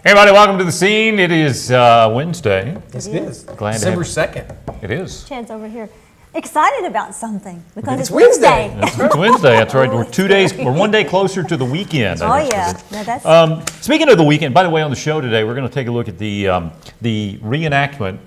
Everybody, welcome to the scene. It is Wednesday. Yes, it is. Glad to December have 2nd. It is. Chad's over here excited about something because It's it's Wednesday. It's Wednesday. That's right. We're 1 day closer to the weekend. Oh, I think. yeah. No, that's, Speaking of the weekend, by the way, on the show today, we're going to take a look at the reenactment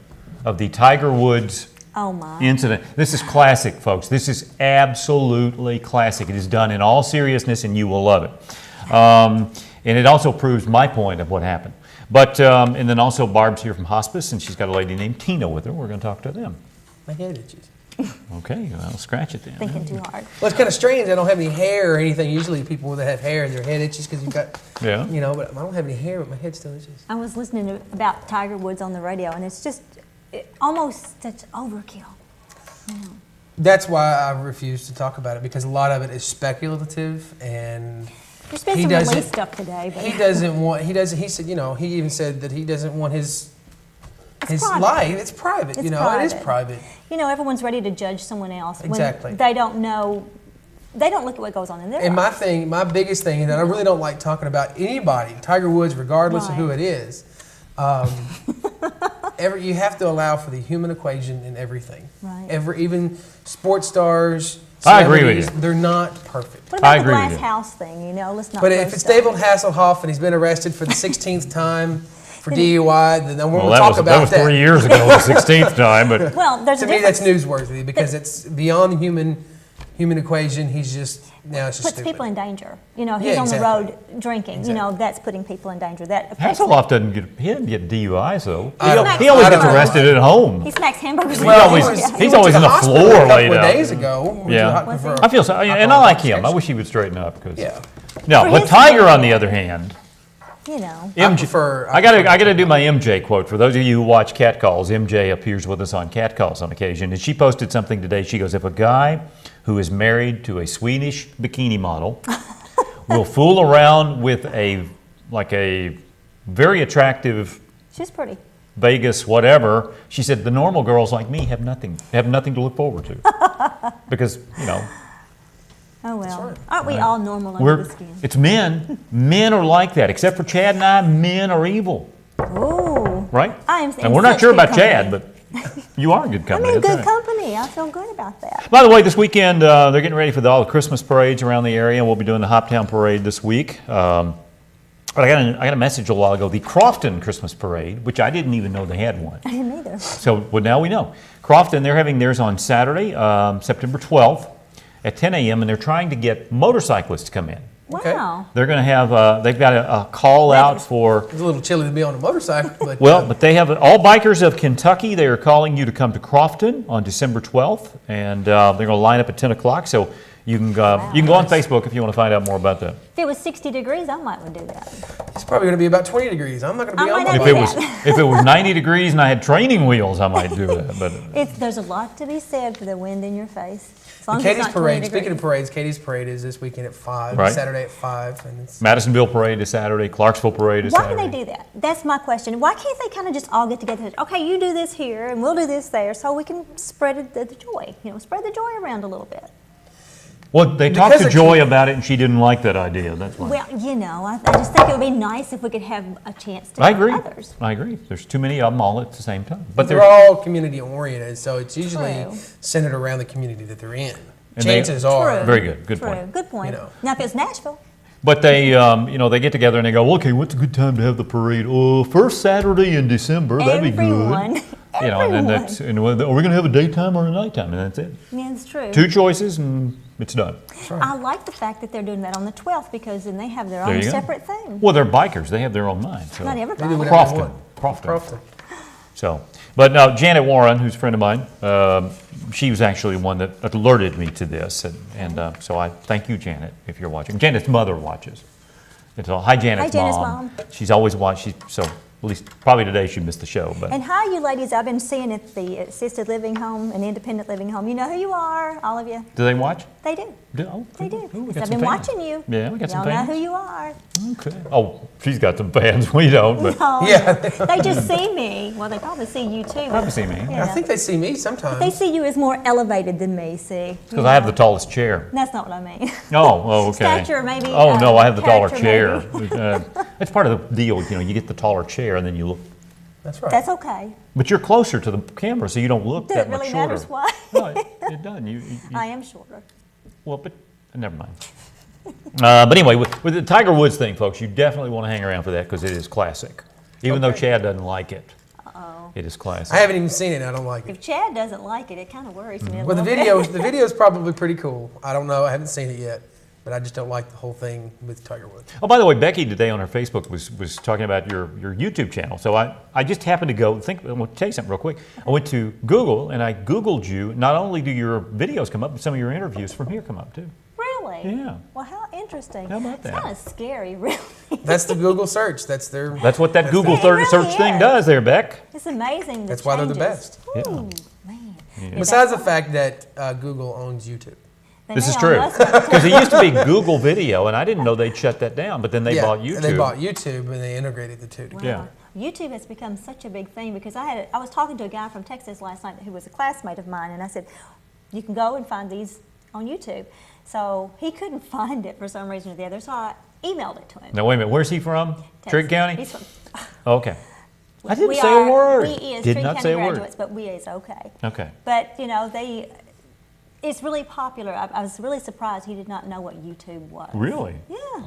of the Tiger Woods oh, my. incident. This is classic, folks. This is absolutely classic. It is done in all seriousness, and you will love it. And it also proves my point of what happened. But and then also Barb's here from hospice, and she's got a lady named Tina with her. We're going to talk to them. My head itches. Okay, well, scratch it then. Thinking too hard. Well, it's kind of strange. I don't have any hair or anything. Usually people that have hair, their head itches because you've got, Yeah. you know, but I don't have any hair, but my head still itches. I was listening to, about Tiger Woods on the radio, and it's just almost such overkill. That's why I refuse to talk about it, because a lot of it is speculative, and There's been He some doesn't- release stuff today, but he said, you know, he even said that he doesn't want his private. life. It's private, It's you know, it is private. private. you know, everyone's ready to judge someone else when Exactly. they don't know, they don't look at what goes on in their And life. my biggest thing, and I really don't like talking about anybody, Tiger Woods, regardless of who Right. it is. You have to allow for the human equation in everything. Right. Even sports stars, I agree with celebrities, you. they're not perfect. What I about the agree with glass you. house thing? You know, let's not. But throw if it's stuff. David Hasselhoff and he's been arrested for the 16th time for DUI, then we'll Well, talk that about was 3 years ago, the 16th time, but Well, there's To a me, that's difference. newsworthy because it's beyond the human equation. He's just now it's just Puts stupid. people in danger. You know, Yeah, he's on exactly. the road drinking. You know, that's putting people in danger. That affects Hasselhoff doesn't get DUIs though. I don't- He always I don't gets know. arrested at home. He smacks hamburgers. Well, in always- the face. He he's went always to in the hospital floor a couple laid of out. days ago. Went to Yeah. the hospital Was for he? I feel so, and I alcohol like him. I intoxication. wish he would straighten up because. Yeah. No, For but his Tiger, sake. on the other hand, You know. I prefer- I gotta do my MJ quote. For those of you who watch Cat Calls, MJ appears with us on Cat Calls on occasion, and she posted something today. She goes, "If a guy who is married to a Swedish bikini model will fool around with a very attractive She's pretty. Vegas whatever," she said, "the normal girls like me have nothing to look forward to because Oh, well. right. Aren't we all normal under the skin? it's men. Men are like that. Except for Chad and I, men are evil, Ooh. right? I am in And we're not such sure good about Chad, company. but you are in good I'm company. in that's good right. company. I feel good about that. By the way, this weekend they're getting ready for all the Christmas parades around the area. We'll be doing the Hoptown Parade this week. But I got a message a while ago. The Crofton Christmas Parade, which I didn't even know they had one. I didn't either. So well, now we know. Crofton, they're having theirs on Saturday, September 12th at 10 a.m. and they're trying to get motorcyclists to come in. Okay. Wow. They're going to have they've got a call out for. It's a little chilly to be on a motorcycle, but But they have all bikers of Kentucky. They are calling you to come to Crofton on December 12th, and they're going to line up at 10 o'clock. So you can go on Facebook if you want to find out more about that. If it was 60 degrees, I might would do that. it's probably going to be about 20 degrees. I'm not going to be I on might my not If do it was that. if it was 90 degrees and I had training wheels, I might do that. But There's a lot to be said for the wind in your face. As long as Katie's it's not 20 parade. Speaking of degrees. parades, Katie's parade is this weekend at 5, Right. Saturday at 5, and it's Madisonville Parade is Saturday, Clarksville Parade is Why Saturday. do they do that? That's my question. Why can't they kind of just all get together? Okay, you do this here, and we'll do this there, so we can spread the joy. You know, spread the joy around a little bit. Well, they talked Because to it's- Joy about it, and she didn't like that idea. That's why. Well, you know, I just think it would be nice if we could have a chance to I have agree. others. I agree. There's too many of them all at the same time. But they're they're all community oriented, so it's usually True. centered around the community that they're in. And they- Chances are, True. very good. Good True. point. Good point. You know. Now, if it's Nashville, But they, they get together and they go, well, okay, what's a good time to have the parade? Oh, first Saturday in December. That'd be everyone, good. You know, and then everyone. that's, and are we going to have a daytime or a nighttime? And that's it. Yeah, it's true. Two choices and it's done. I like the fact that they're doing that on the 12th because then they have their There own you go. separate thing. Well, they're bikers. They have their own mind. So. Not they do everybody. whatever they Crofton. want. Crofton. Crofton. So, but now Janet Warren, who's a friend of mine, she was actually one that alerted me to this, and so I thank you, Janet, if you're watching. Janet's mother watches. And so, hi, Janet's Janet's mom. She's always watched. She's so least probably today she missed the show. But And hi, you ladies. I've been seeing at the assisted living home and independent living home. You know who you are, all of you. do they watch? They do. Oh, They do. ooh, we 'Cause got I've some been fans. watching you. Yeah, we got some Y'all know fans. who you are. Okay. Oh, she's got some fans. We don't, but Oh, Yeah. They just see me. Well, they probably see you too. probably see me. Yeah. I think they see me sometimes. They see you as more elevated than me, see? Because I have the tallest chair. That's not what I mean. Oh, okay. Stature, maybe, Oh, no, I have the taller chair. character, That's part of the deal, you get the taller chair and then you look. That's right. That's okay. But you're closer to the camera, so you don't look Does that it much really shorter. matters why? No, it doesn't. I am shorter. Well, but never mind. But anyway, with the Tiger Woods thing, folks, you definitely want to hang around for that because it is classic. Even though Okay. Chad doesn't like it, Uh-oh. it is classic. I haven't even seen it. And I don't like it. If Chad doesn't like it, it kind of worries me a Well, the little bit. video's probably pretty cool. I don't know. I haven't seen it yet, but I just don't like the whole thing with Tiger Woods. Oh, by the way, Becky today on her Facebook was talking about your YouTube channel. So I just happened to go, I want to tell you something real quick. I went to Google and I Googled you. Not only do your videos come up, but some of your interviews from here come up too. Really? Yeah. Well, how interesting. How about that? It's kind of scary, really. That's the Google search. That's their. That's what that Google It really search thing is. does there, Beck. It's amazing. That's why they're the changes. best. Ooh, man. Yeah, Besides the that's- fact that Google owns YouTube. they This may is own true. us, but- Because it used to be Google Video, and I didn't know they'd shut that down, but then they bought YouTube. And they bought YouTube and they integrated the two Wow. together. Yeah. YouTube has become such a big thing because I was talking to a guy from Texas last night who was a classmate of mine, and I said, you can go and find these on YouTube. So he couldn't find it for some reason or the other, so I emailed it to him. Now, wait a minute. Where's he from? Trigg Texas. County? He's from, Okay. I didn't we say are, a word. We is Did Trigg not County say a word. graduates, but we is okay. Okay. But, you know, it's really popular. I was really surprised he did not know what YouTube was. Really? Yeah.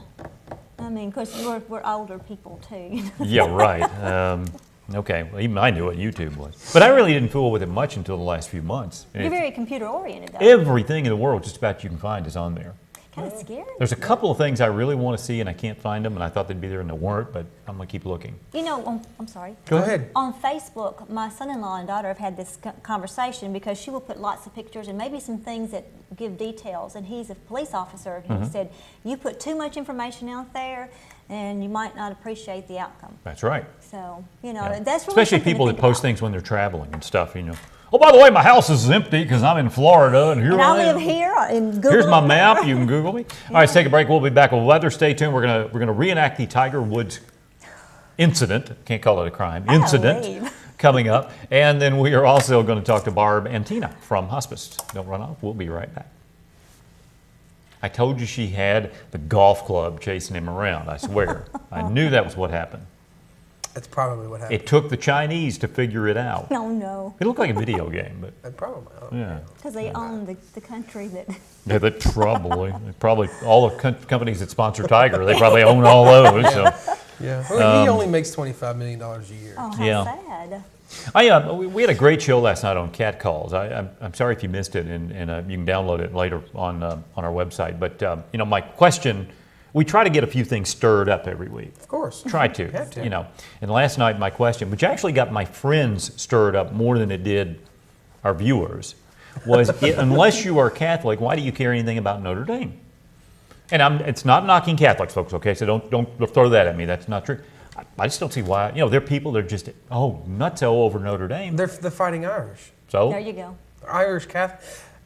I mean, because we're older people too. You know? Yeah, right. Okay. Well, even I knew what YouTube was. But I really didn't fool with it much until the last few months. And You're it's- very computer oriented though. everything in the world just about you can find is on there. Kind of scary. There's a couple of things I really want to see and I can't find them, and I thought they'd be there and they weren't, but I'm going to keep looking. You know, I'm sorry. Go ahead. On Facebook, my son-in-law and daughter have had this conversation because she will put lots of pictures and maybe some things that give details. And he's a police officer. He said, you put too much information out there and you might not appreciate the outcome. That's right. So, you know, Yeah. that's really Especially something to people that think post about. things when they're traveling and stuff, you know. Oh, by the way, my house is empty because I'm in Florida and here And I I am. live here in Google. Here's my map. You can Google me. All right, let's take a break. We'll be back with weather. Stay tuned. We're gonna reenact the Tiger Woods incident. Can't call it a crime. Incident Golly. coming up, and then we are also going to talk to Barb and Tina from Hospice. Don't run off. We'll be right back. I told you she had the golf club chasing him around. I swear. I knew that was what happened. That's probably what happened. It took the Chinese to figure it out. Oh, no. It looked like a video game, but Probably. yeah. Because they own the country that... Yeah, that probably all the companies that sponsor Tiger, they probably own all those. So. Yeah. Well, he only makes $25 million a year. Oh, how Yeah. sad. We had a great show last night on Cat Calls. I'm sorry if you missed it, and you can download it later on our website. But you know, my question, we try to get a few things stirred up every week. Of course. Try to, Have to. you know. And last night, my question, which actually got my friends stirred up more than it did our viewers, was unless you are Catholic, why do you care anything about Notre Dame? And it's not knocking Catholics, folks. Okay, so don't throw that at me. That's not true. I just don't see why. You know, there are people that are just nutso over Notre Dame. They're fighting Irish. So There you go. Irish Catholic.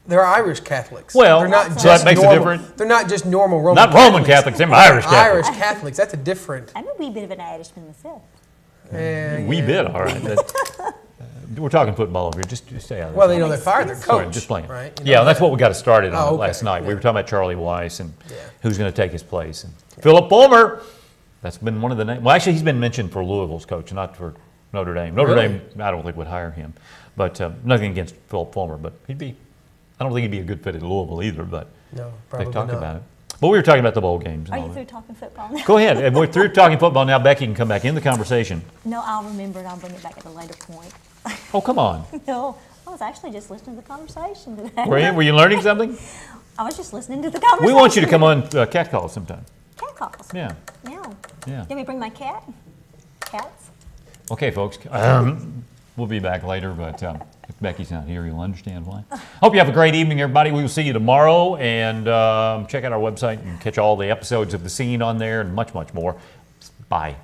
They're Irish Catholics. Well, they're not so just that makes a normal, difference. They're not just normal Roman not Roman Catholics, they're Irish Catholics. Irish Catholics. That's a different. I'm a wee bit of an Irishman myself. Wee bit, all right. We're talking football over here. Just stay out of Well, this. you know, they fired their Sorry, coach. just playing. Right? You know Yeah, that. that's what we got us started on Oh, okay. last night. We Yeah. were talking about Charlie Weiss and Yeah. who's going to take his place. And Philip Fulmer, that's been one of the names. Well, actually, he's been mentioned for Louisville's coach, not for Notre Dame. Notre Really? Dame, I don't think would hire him. But nothing against Philip Fulmer, but I don't think he'd be a good fit at Louisville either, but No, they probably talked not. about it. But we were talking about the bowl games. Are And all you that. through talking football now? Go ahead. And we're through talking football now. Becky can come back in the conversation. No, I'll remember it. I'll bring it back at a later point. Oh, come on. No, I was actually just listening to the conversation today. Were you learning something? I was just listening to the conversation. We want you to come on Cat Calls sometime. Cat calls. Yeah. Yeah. Yeah. Let me bring my cat. Cats. Okay, folks. We'll be back later, but if Becky's not here, you'll understand why. Hope you have a great evening, everybody. We will see you tomorrow, and check out our website and catch all the episodes of The Scene on there and much, much more. Bye.